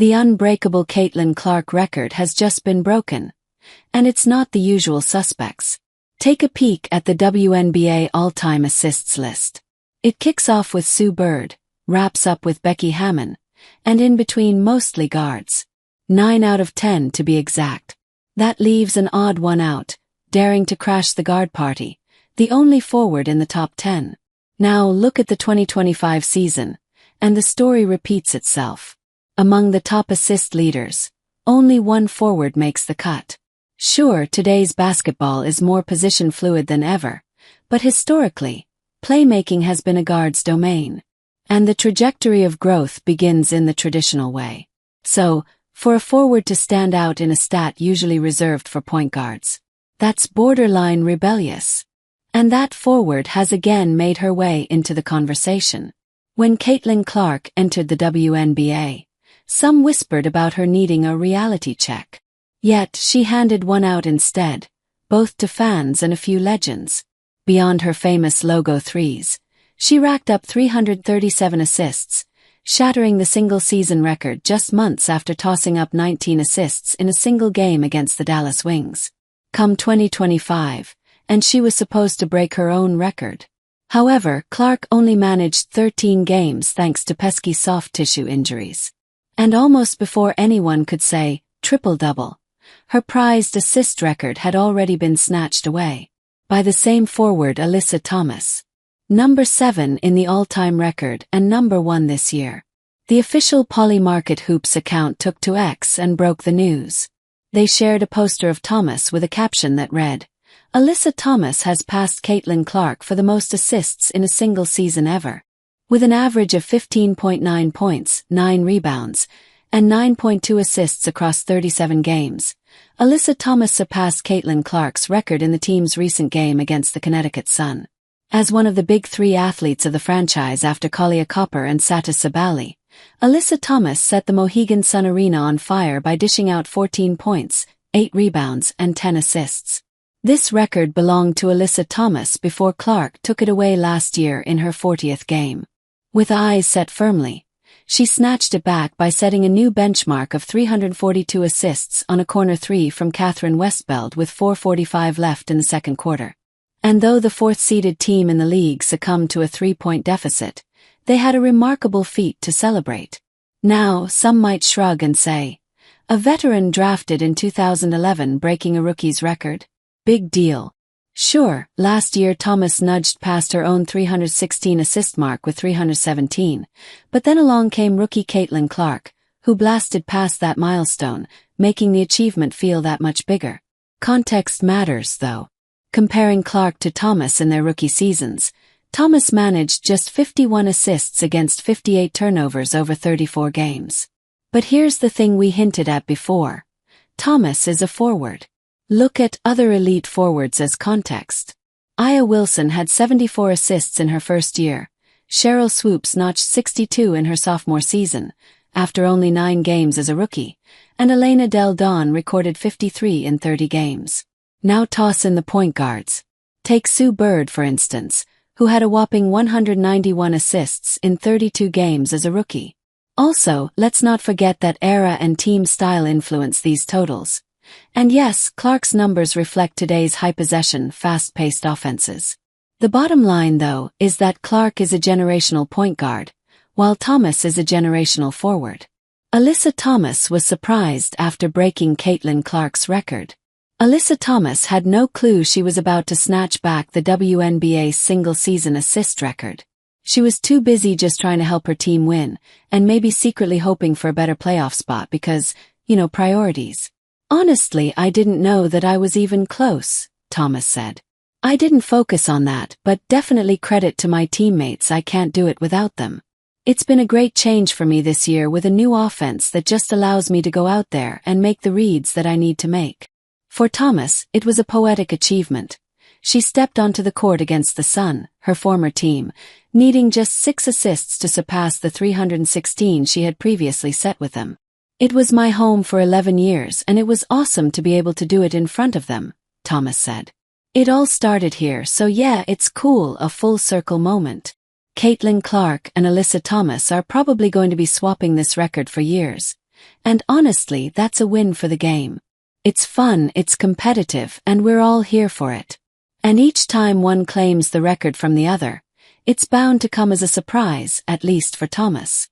The unbreakable Caitlin Clark record has just been broken. And it's not the usual suspects. Take a peek at the WNBA all-time assists list. It kicks off with Sue Bird, wraps up with Becky Hammon, and in between mostly guards. 9 out of 10 to be exact. That leaves an odd one out, daring to crash the guard party, the only forward in the top 10. Now look at the 2025 season, and the story repeats itself. Among the top assist leaders, only one forward makes the cut. Sure, today's basketball is more position fluid than ever, but historically, playmaking has been a guard's domain. And the trajectory of growth begins in the traditional way. So, for a forward to stand out in a stat usually reserved for point guards, that's borderline rebellious. And that forward has again made her way into the conversation. When Caitlin Clark entered the WNBA, some whispered about her needing a reality check. Yet she handed one out instead, both to fans and a few legends. Beyond her famous logo threes, she racked up 337 assists, shattering the single-season record just months after tossing up 19 assists in a single game against the Dallas Wings. Come 2025, and she was supposed to break her own record. However, Clark only managed 13 games thanks to pesky soft tissue injuries. And almost before anyone could say, triple-double, her prized assist record had already been snatched away by the same forward Alyssa Thomas. Number 7 in the all-time record and number 1 this year. The official Polymarket Hoops account took to X and broke the news. They shared a poster of Thomas with a caption that read, "Alyssa Thomas has passed Caitlin Clark for the most assists in a single season ever." With an average of 15.9 points, 9 rebounds, and 9.2 assists across 37 games, Alyssa Thomas surpassed Caitlin Clark's record in the team's recent game against the Connecticut Sun. As one of the big 3 athletes of the franchise after Kalia Copper and Satis Sabali, Alyssa Thomas set the Mohegan Sun Arena on fire by dishing out 14 points, 8 rebounds, and 10 assists. This record belonged to Alyssa Thomas before Clark took it away last year in her 40th game. With eyes set firmly, she snatched it back by setting a new benchmark of 342 assists on a corner 3 from Catherine Westbeld with 4:45 left in the second quarter. And though the 4th-seeded team in the league succumbed to a 3-point deficit, they had a remarkable feat to celebrate. Now, some might shrug and say, a veteran drafted in 2011 breaking a rookie's record? Big deal. Sure, last year Thomas nudged past her own 316 assist mark with 317, but then along came rookie Caitlin Clark, who blasted past that milestone, making the achievement feel that much bigger. Context matters, though. Comparing Clark to Thomas in their rookie seasons, Thomas managed just 51 assists against 58 turnovers over 34 games. But here's the thing we hinted at before. Thomas is a forward. Look at other elite forwards as context. Aya Wilson had 74 assists in her first year. Cheryl Swoops notched 62 in her sophomore season, after only 9 games as a rookie, and Elena Del Don recorded 53 in 30 games. Now toss in the point guards. Take Sue Bird, for instance, who had a whopping 191 assists in 32 games as a rookie. Also, let's not forget that era and team style influence these totals. And yes, Clark's numbers reflect today's high-possession, fast-paced offenses. The bottom line, though, is that Clark is a generational point guard, while Thomas is a generational forward. Alyssa Thomas was surprised after breaking Caitlin Clark's record. Alyssa Thomas had no clue she was about to snatch back the WNBA's single-season assist record. She was too busy just trying to help her team win, and maybe secretly hoping for a better playoff spot because, priorities. "Honestly, I didn't know that I was even close," Thomas said. "I didn't focus on that, but definitely credit to my teammates. I can't do it without them. It's been a great change for me this year with a new offense that just allows me to go out there and make the reads that I need to make." For Thomas, it was a poetic achievement. She stepped onto the court against the Sun, her former team, needing just 6 assists to surpass the 316 she had previously set with them. "It was my home for 11 years and it was awesome to be able to do it in front of them," Thomas said. "It all started here, so yeah, it's cool, a full circle moment." Caitlin Clark and Alyssa Thomas are probably going to be swapping this record for years, And honestly, that's a win for the game. It's fun, it's competitive, and we're all here for it. And each time one claims the record from the other, it's bound to come as a surprise, at least for Thomas.